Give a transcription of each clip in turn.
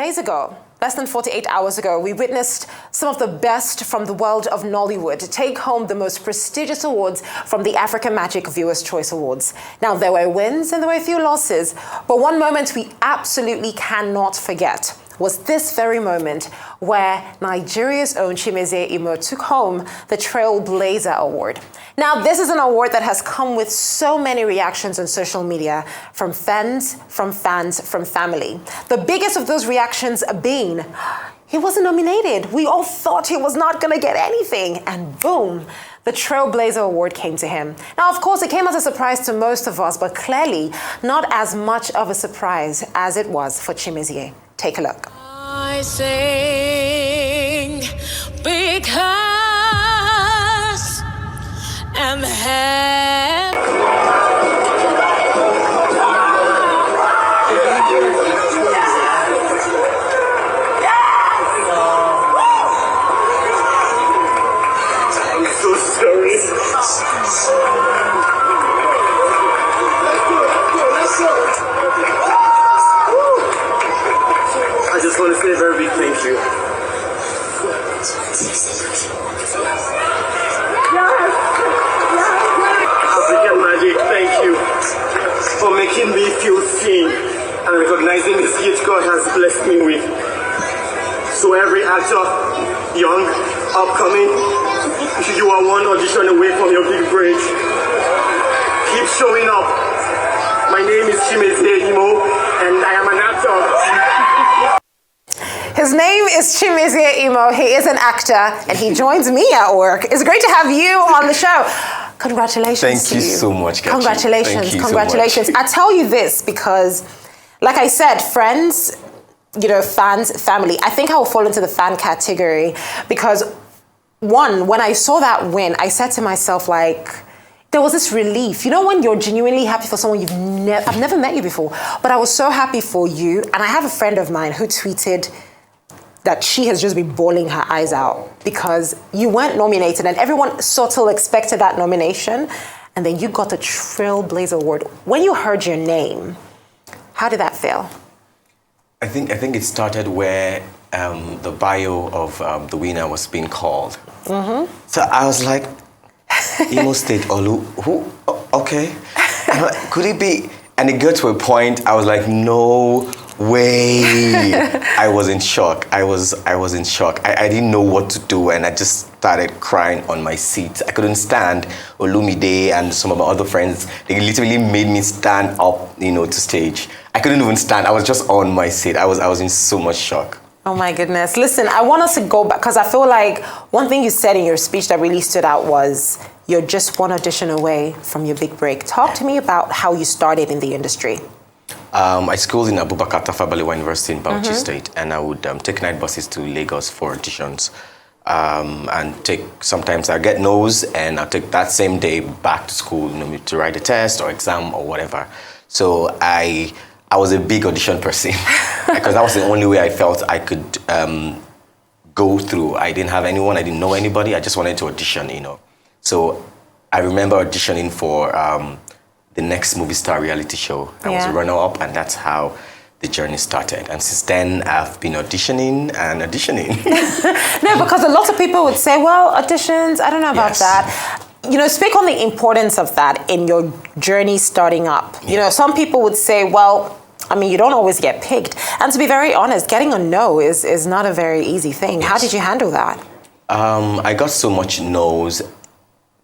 days ago, less than 48 hours ago, we witnessed some of the best from the world of Nollywood take home the most prestigious awards from the African Magic Viewers' Choice Awards. Now, there were wins and there were a few losses, but one moment we absolutely cannot forget was this very moment where Nigeria's own Chimezie Imo took home the Trailblazer Award. Now, this is an award that has come with so many reactions on social media from fans, from family. The biggest of those reactions being, he wasn't nominated. We all thought he was not gonna get anything, and boom, the Trailblazer Award came to him. Now, of course, it came as a surprise to most of us, but clearly not as much of a surprise as it was for Chimezie. Take a look. I sing because I'm happy. I'm so sorry. I just want to say a very big thank you. African Magic, thank you for making me feel seen and recognizing the gift God has blessed me with. So every actor, young, upcoming, you are one audition away from your big break. Keep showing up. My name is Chimezie Imo and I am an actor. His name is Chimezie Imo. He is an actor, and he joins me at work. It's great to have you on the show. Congratulations. Thank you so much, Kachi. Congratulations. Congratulations. So much. I tell you this because, like I said, friends, fans, family. I think I will fall into the fan category because, one, when I saw that win, I said to myself, there was this relief. You know when you're genuinely happy for someone I've never met you before, but I was so happy for you. And I have a friend of mine who tweeted that she has just been bawling her eyes out because you weren't nominated and everyone sort of expected that nomination, and then you got the Trailblazer Award. When you heard your name, how did that feel? I think it started where the bio of the winner was being called. Mm-hmm. So I was like, Imo State Olu, who? Oh, okay. I'm like, could it be? And it got to a point, I was like, no way. I was in shock. I was in shock. I didn't know what to do, and I just started crying on my seat. I couldn't stand. Olumide and some of my other friends, they literally made me stand up, to stage. I couldn't even stand. I was just on my seat. I was in so much shock. Oh my goodness. Listen, I want us to go back because I feel like one thing you said in your speech that really stood out was you're just one audition away from your big break. Talk to me about how you started in the industry. I schooled in Abubakar Tafawa Balewa University in Bauchi State, and I would take night buses to Lagos for auditions. Sometimes I get no's, and I'll take that same day back to school, to write a test or exam or whatever. So I was a big audition person because that was the only way I felt I could go through. I didn't have anyone, I didn't know anybody, I just wanted to audition, So I remember auditioning for the next movie star reality show. I was a runner-up, and that's how the journey started. And since then, I've been auditioning and auditioning. No, because a lot of people would say, well, auditions, I don't know about that. Speak on the importance of that in your journey starting up. Some people would say, well, you don't always get picked. And to be very honest, getting a no is not a very easy thing. Yes. How did you handle that? I got so much no's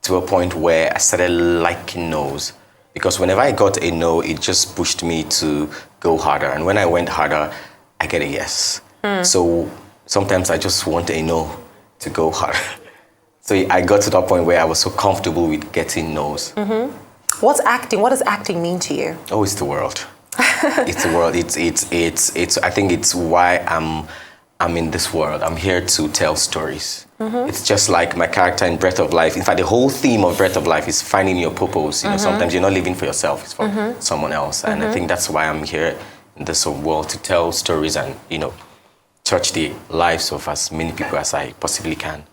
to a point where I started liking no's. Because whenever I got a no, it just pushed me to go harder. And when I went harder, I get a yes. So sometimes I just want a no to go harder. So I got to that point where I was so comfortable with getting no's. Mm-hmm. What's acting? What does acting mean to you? Oh, it's the world. It's the world. It's. I think it's why I'm in this world. I'm here to tell stories. Mm-hmm. It's just like my character in Breath of Life. In fact, the whole theme of Breath of Life is finding your purpose. Sometimes you're not living for yourself, it's for someone else. And I think that's why I'm here in this world, to tell stories and, touch the lives of as many people as I possibly can.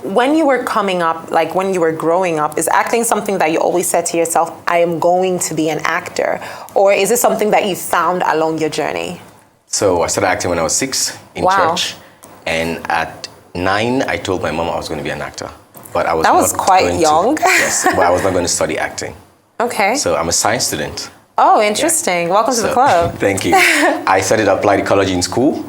When you were coming up, when you were growing up, is acting something that you always said to yourself, I am going to be an actor? Or is it something that you found along your journey? So I started acting when I was 6 in Wow. church. And at 9, I told my mom I was going to be an actor. But I was That was not quite going young. Yes, but I was not going to study acting. Okay. So I'm a science student. Oh, interesting. Welcome to the So, club. Thank you. I studied applied ecology in school.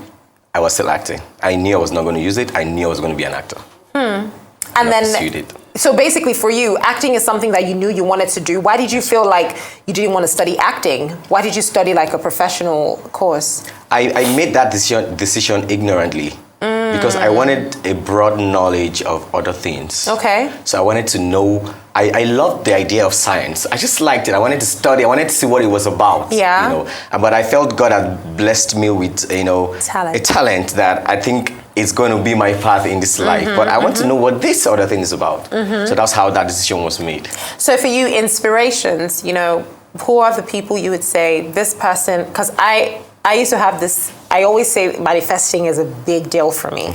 I was still acting. I knew I was not going to use it. I knew I was going to be an actor. And I then, pursued it. so basically for you, acting is something that you knew you wanted to do. Why did you feel like you didn't want to study acting? Why did you study like a professional course? I made that decision ignorantly because I wanted a broad knowledge of other things. Okay. So I wanted to know. I loved the idea of science. I just liked it. I wanted to study. I wanted to see what it was about. Yeah. You know, but I felt God had blessed me with Talent. a talent that I think is going to be my path in this life. But I want to know what this other thing is about. So that's how that decision was made. So for you, inspirations, who are the people you would say this person, because I used to have this, I always say manifesting is a big deal for me.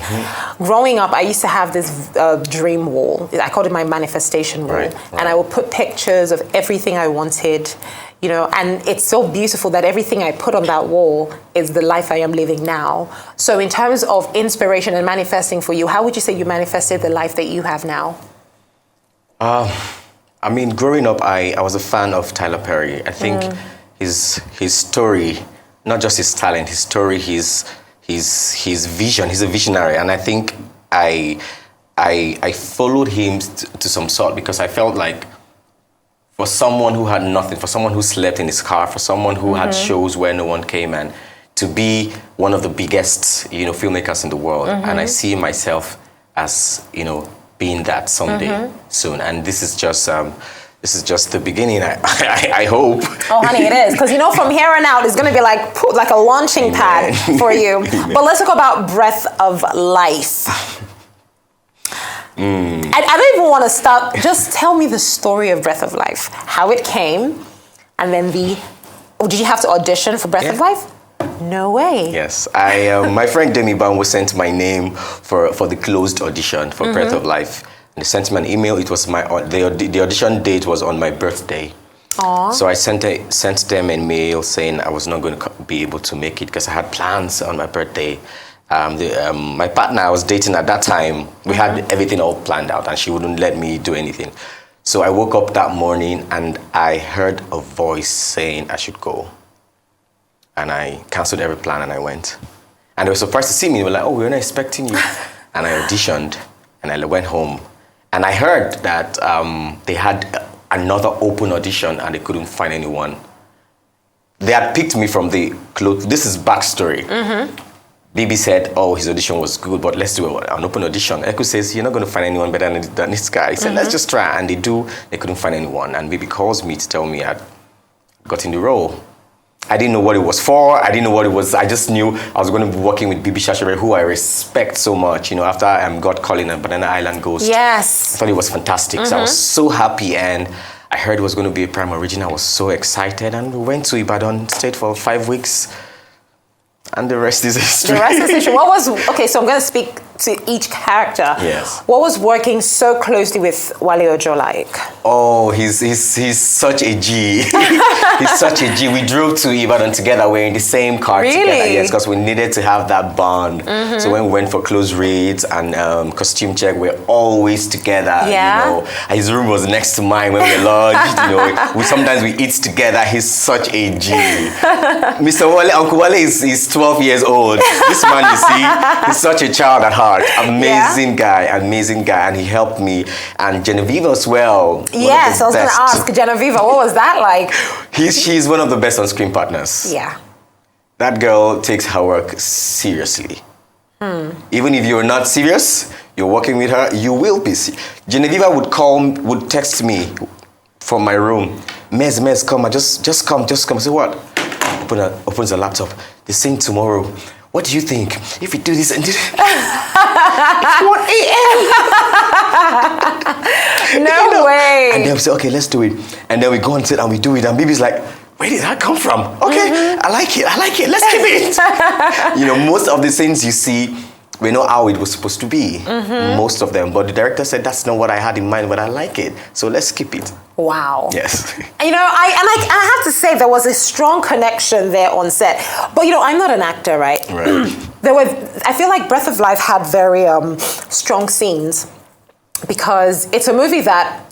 Growing up, I used to have this dream wall. I called it my manifestation wall. Right. And I would put pictures of everything I wanted, and it's so beautiful that everything I put on that wall is the life I am living now. So in terms of inspiration and manifesting for you, how would you say you manifested the life that you have now? I mean, growing up, I was a fan of Tyler Perry. I think his story, not just his talent, his story, his vision. He's a visionary, and I think I followed him to some sort because I felt like for someone who had nothing, for someone who slept in his car, for someone who had shows where no one came, and to be one of the biggest filmmakers in the world, and I see myself as being that someday soon, and this is just the beginning. I hope. Oh, honey, it is. Because, from here on out, it's going to be like a launching pad for you. But let's talk about Breath of Life. I don't even want to stop. Just tell me the story of Breath of Life. How it came, and then did you have to audition for Breath of Life? No way. Yes. My friend Demi Bambo sent my name for the closed audition for Breath of Life. And they sent me an email. It was the audition date was on my birthday. Aww. So I sent them a mail saying I was not going to be able to make it because I had plans on my birthday. My partner I was dating at that time, we had everything all planned out, and she wouldn't let me do anything. So I woke up that morning and I heard a voice saying I should go. And I canceled every plan and I went. And they were surprised to see me. They were like, "Oh, we were not expecting you." And I auditioned and I went home. And I heard that they had another open audition and they couldn't find anyone. They had picked me from the close. This is backstory. BB said, "Oh, his audition was good, but let's do an open audition." Eku says, "You're not going to find anyone better than this guy." He said, "Let's just try." And they couldn't find anyone. And BB calls me to tell me I'd gotten the role. I didn't know what it was for. I didn't know what it was. I just knew I was going to be working with Bibi Shashere, who I respect so much. After God Calling and Banana Island Ghost. Yes. I thought it was fantastic. So I was so happy, and I heard it was going to be a prime original. I was so excited, and we went to Ibadan, stayed for 5 weeks, and the rest is history. The rest is history. Okay, so I'm going to speak to each character. Yes. What was working so closely with Wale Ojo like? Oh, he's such a G. He's such a G. We drove to Ibadan together. We're in the same car together. Yes, because we needed to have that bond. So when we went for close reads and costume check, we're always together. Yeah. And his room was next to mine when we lodged. Sometimes we eat together. He's such a G. Mr. Wale, Uncle Wale is 12 years old. This man, you see, he's such a child at heart. Amazing guy, and he helped me. And Genevieve as well. Yes, I was going to ask Genevieve, what was that like? She's one of the best on-screen partners. Yeah. That girl takes her work seriously. Even if you're not serious, you're working with her, you will be. Genevieve would text me from my room. Mez, come, just come. I say, what? Opens the laptop. They're saying tomorrow. What do you think? If we do this and do this? It's 1 a.m. No way. And they'll say, okay, let's do it. And then we go on set and we do it. And Bibi's like, where did that come from? Okay, I like it. Let's keep it. Most of the scenes you see, we know how it was supposed to be. Most of them. But the director said, that's not what I had in mind, but I like it. So let's keep it. Wow. Yes. I have to say there was a strong connection there on set. But I'm not an actor, right? Right. I feel like Breath of Life had very strong scenes because it's a movie that,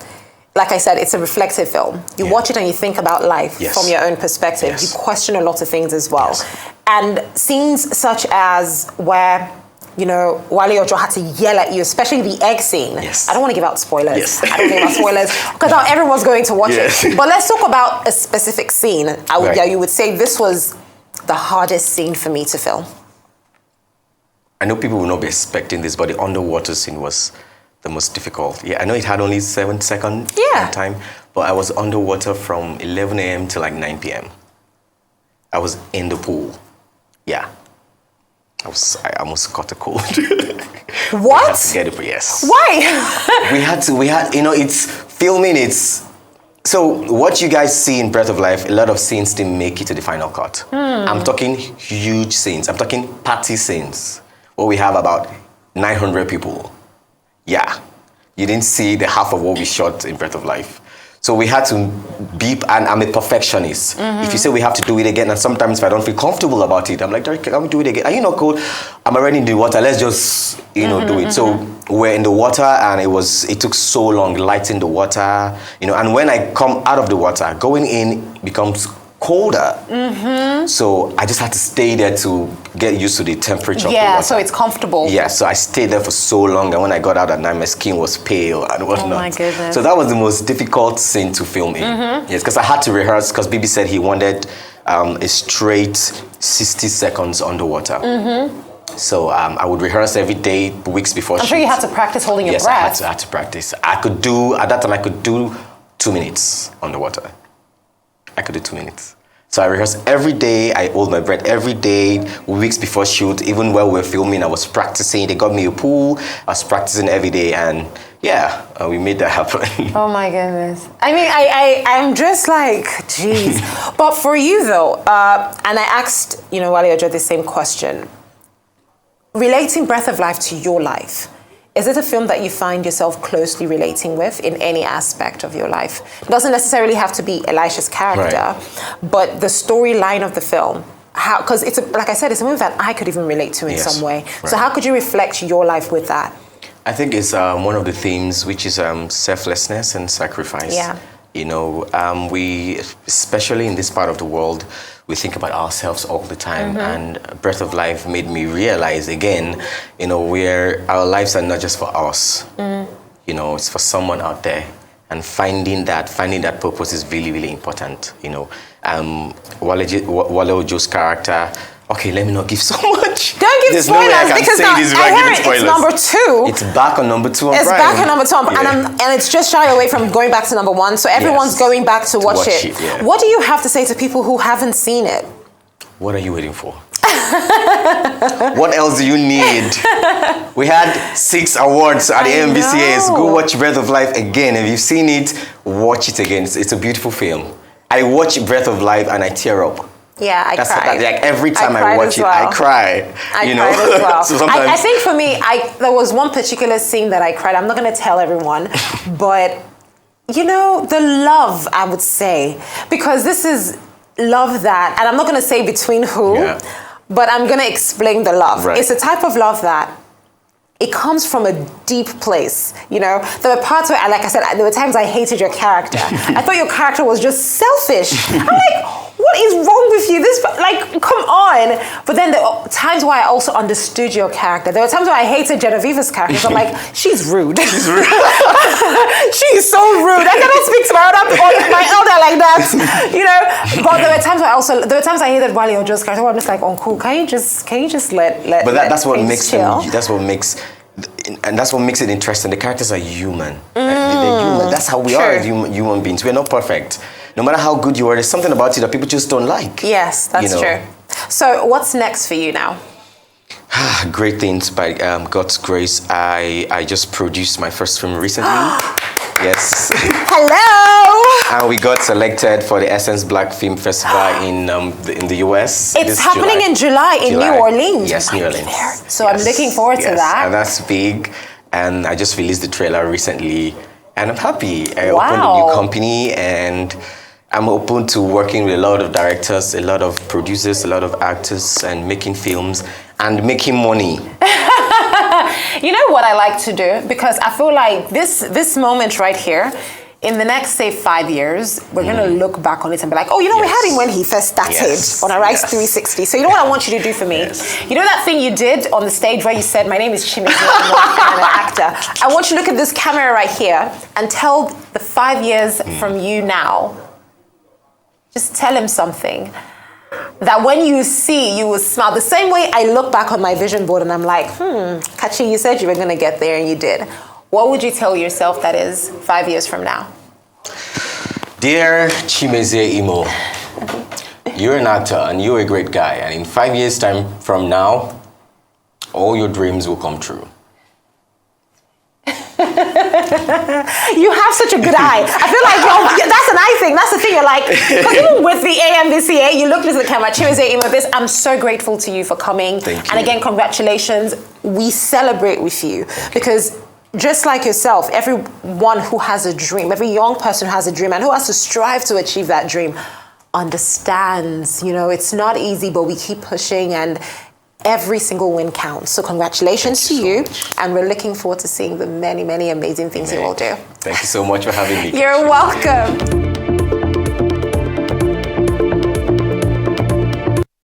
like I said, it's a reflective film. You watch it and you think about life from your own perspective. Yes. You question a lot of things as well. Yes. And scenes such as where, Wale Ojo had to yell at you, especially the egg scene. Yes. I don't want to give out spoilers. Yes. I don't give out spoilers because now everyone's going to watch Yes. it. But let's talk about a specific scene. You would say this was the hardest scene for me to film. I know people will not be expecting this, but the underwater scene was the most difficult. Yeah, I know it had only 7 seconds time, but I was underwater from 11 a.m. to like 9 p.m. I was in the pool. Yeah. I almost caught a cold. What? To get it, yes. Why? we had, it's filming, so what you guys see in Breath of Life, a lot of scenes didn't make it to the final cut. I'm talking huge scenes. I'm talking party scenes where we have about 900 people. Yeah, you didn't see the half of what we shot in Breath of Life. So we had to beep, and I'm a perfectionist. If you say we have to do it again, and sometimes if I don't feel comfortable about it, I'm like, Derek, can we do it again? Are you not cold? I'm already in the water, let's just, do it. So we're in the water, and it took so long lighting the water, and when I come out of the water, going in becomes colder. So I just had to stay there to get used to the temperature of the water. So it's comfortable. Yeah, so I stayed there for so long, and when I got out at night, my skin was pale and whatnot. Oh my goodness. So that was the most difficult scene to film in. Yes, because I had to rehearse, because Bibi said he wanted a straight 60 seconds underwater. So I would rehearse every day, weeks before. I'm sure you had to practice holding your breath. Yes, I had to practice. At that time, I could do 2 minutes underwater. I could do 2 minutes. So I rehearsed every day. I hold my breath every day, weeks before shoot. Even while we were filming, I was practicing. They got me a pool. I was practicing every day, and we made that happen. Oh my goodness. I mean, I'm just like, geez. But for you though, and I asked, Wale Ojo the same question. Relating Breath of Life to your life, is it a film that you find yourself closely relating with in any aspect of your life? It doesn't necessarily have to be Elisha's character, but the storyline of the film. Because like I said, it's a movie that I could even relate to in some way. Right. So how could you reflect your life with that? I think it's one of the themes, which is selflessness and sacrifice. Yeah. We, especially in this part of the world, we think about ourselves all the time. And Breath of Life made me realize again, where our lives are not just for us. It's for someone out there. And finding that purpose is really, really important. Wale Ojo's character. Okay, let me not give so much. Don't give spoilers, because now I heard it's number 2. It's back on number 2 on It's Prime. back on number 2, and it's just shy away from going back to number 1. So everyone's going back to watch it. Yeah. What do you have to say to people who haven't seen it? What are you waiting for? What else do you need? We had 6 awards at the MBCAs. Go watch Breath of Life again. If you've seen it, watch it again. It's a beautiful film. I watch Breath of Life and I tear up. Yeah, I cried. Like every time I watch it, I cry. I cried as well. So sometimes I think for me, there was one particular scene that I cried. I'm not going to tell everyone, but the love, I would say, because this is love that, and I'm not going to say between who, but I'm going to explain the love. Right. It's a type of love that it comes from a deep place, There were parts where, like I said, there were times I hated your character. I thought your character was just selfish. I'm like, what is wrong with you? Come on. But then there were times where I also understood your character. There were times where I hated Genevieve's character. So I'm like, she's rude. She's rude. She's so rude. I cannot speak to my elder like that, But there were times where I hated Wale Ojo's character. Where I'm just like, Uncle, can you just let? But that's what makes it interesting. The characters are human. They're human. That's how we are as human beings. We're not perfect. No matter how good you are, there's something about you that people just don't like. Yes, that's true. So what's next for you now? Great things, by God's grace. I just produced my first film recently. Yes. Hello. And we got selected for the Essence Black Film Festival in the US. It's happening in July in New Orleans. Yes, New Orleans. So I'm looking forward to that. And that's big. And I just released the trailer recently, and I'm happy. I opened a new company, and I'm open to working with a lot of directors, a lot of producers, a lot of actors, and making films and making money. You know what I like to do? Because I feel like this moment right here, in the next, say, 5 years, we're going to look back on it and be like, oh, you know, we had him when he first started on Arise 360. So you know what I want you to do for me? You know that thing you did on the stage where you said, my name is Chimezie, I'm an actor. I want you to look at this camera right here and tell the 5 years from you now, just tell him something that when you see, you will smile. The same way I look back on my vision board and I'm like, Kachi, you said you were going to get there and you did. What would you tell yourself that is 5 years from now? Dear Chimezie Imo, you're an actor and you're a great guy. And in 5 years' time from now, all your dreams will come true. You have such a good eye. I feel like that's an eye thing. That's the thing. You're like, even with the AMVCA, you look into the camera. Chimezie Imo, I'm so grateful to you for coming. Thank you. And again, congratulations. We celebrate with you because just like yourself, everyone who has a dream, every young person who has a dream and who has to strive to achieve that dream understands, you know, it's not easy, but we keep pushing and every single win counts. So congratulations to you. And we're looking forward to seeing the many, many amazing things you will do. Thank you so much for having me. You're welcome.